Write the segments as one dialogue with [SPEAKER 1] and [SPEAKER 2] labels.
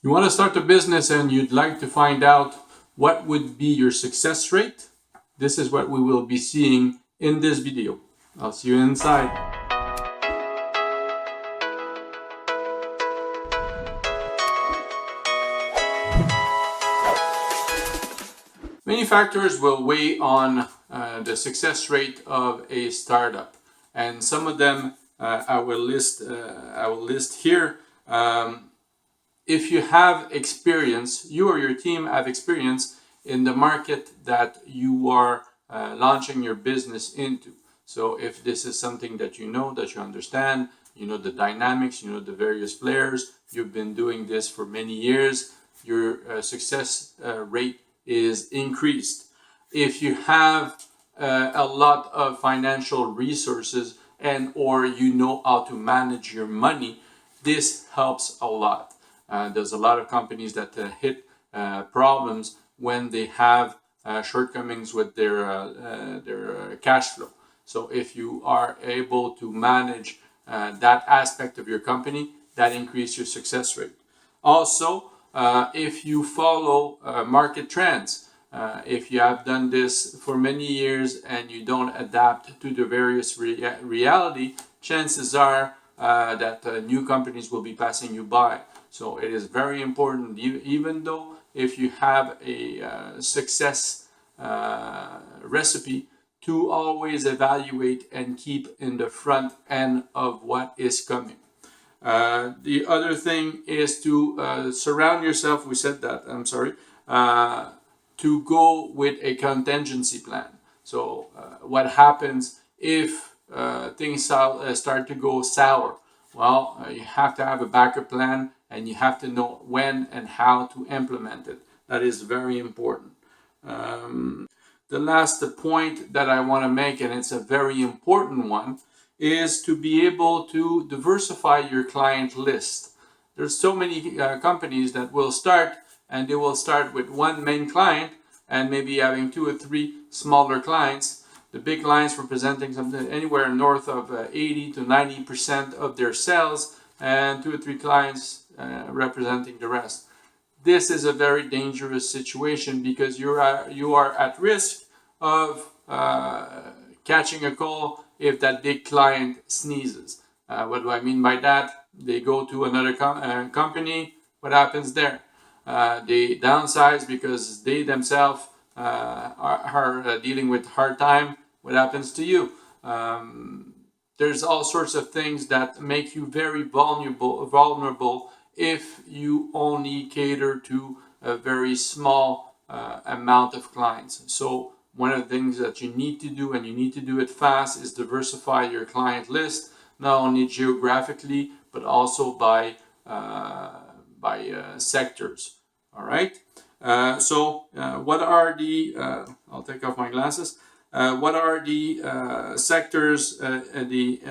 [SPEAKER 1] You want to start a business and you'd like to find out what would be your success rate? This is what we will be seeing in this video. I'll see you inside. Many factors will weigh on the success rate of a startup, and some of them I will list here. If you have experience, you or your team have experience in the market that you are launching your business into. So if this is something that you know, that you understand, you know the dynamics, you know the various players, you've been doing this for many years, your success rate is increased. If you have a lot of financial resources and or you know how to manage your money, this helps a lot. There's a lot of companies that hit problems when they have shortcomings with their cash flow. So if you are able to manage that aspect of your company, that increases your success rate. Also, if you follow market trends, if you have done this for many years and you don't adapt to the various reality, chances are that new companies will be passing you by. So it is very important, even though if you have a success recipe, to always evaluate and keep in the front end of what is coming. The other thing is to surround yourself, we said that, I'm sorry, to go with a contingency plan. So what happens if things start to go sour? Well, you have to have a backup plan and you have to know when and how to implement it. That is very important. The last point that I want to make, and it's a very important one, is to be able to diversify your client list. There's so many companies that will start and they will start with one main client and maybe having 2 or 3 smaller clients. The big clients representing something anywhere north of 80 to 90% of their sales, and 2 or 3 clients representing the rest. This is a very dangerous situation because you are at risk of catching a cold if that big client sneezes. What do I mean by that? They go to another company. What happens there? They downsize because they themselves are dealing with hard time. What happens to you? There's all sorts of things that make you very vulnerable if you only cater to a very small amount of clients. So one of the things that you need to do, and you need to do it fast, is diversify your client list, not only geographically, but also by sectors. All right. What are the, I'll take off my glasses. What are the sectors, the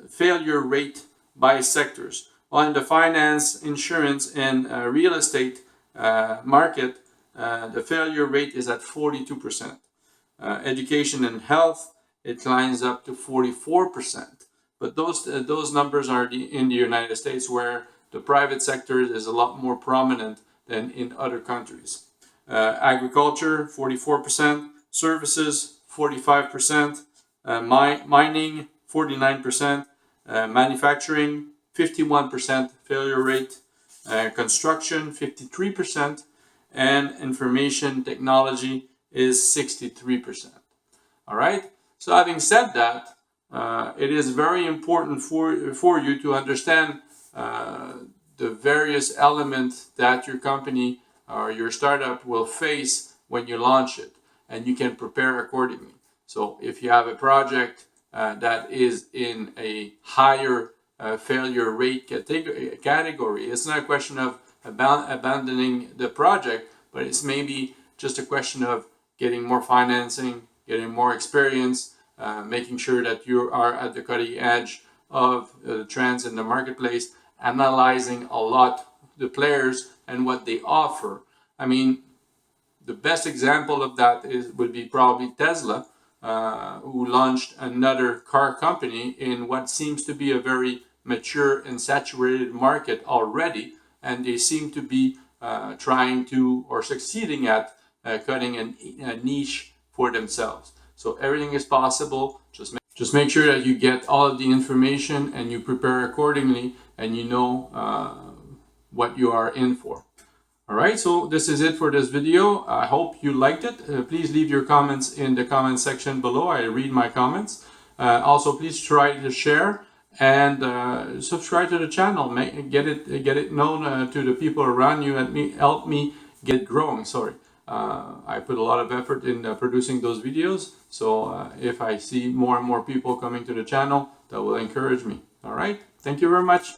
[SPEAKER 1] failure rate by sectors? On the finance, insurance, and real estate market, the failure rate is at 42%. Education and health, it climbs up to 44%. But those numbers are in the United States, where the private sector is a lot more prominent than in other countries. Agriculture, 44%. Services, 45%. Mining, 49%. Manufacturing, 51% failure rate. Construction, 53%. And information technology is 63%. All right. So having said that, it is very important for you to understand the various elements that your company or your startup will face when you launch it, and you can prepare accordingly. So if you have a project that is in a higher failure rate category, it's not a question of abandoning the project, but it's maybe just a question of getting more financing, getting more experience, making sure that you are at the cutting edge of the trends in the marketplace, analyzing a lot the players and what they offer. I mean, the best example of that would be probably Tesla, who launched another car company in what seems to be a very mature and saturated market already, and they seem to be trying to or succeeding at cutting a niche for themselves. So everything is possible. Just make sure that you get all of the information and you prepare accordingly, and you know what you are in for. All right, so this is it for this video. I hope you liked it. Please leave your comments in the comment section below. I read my comments. Also, please try to share and subscribe to the channel. Get it known to the people around you, and help me get growing. Sorry, I put a lot of effort in producing those videos. So if I see more and more people coming to the channel, that will encourage me. All right, thank you very much.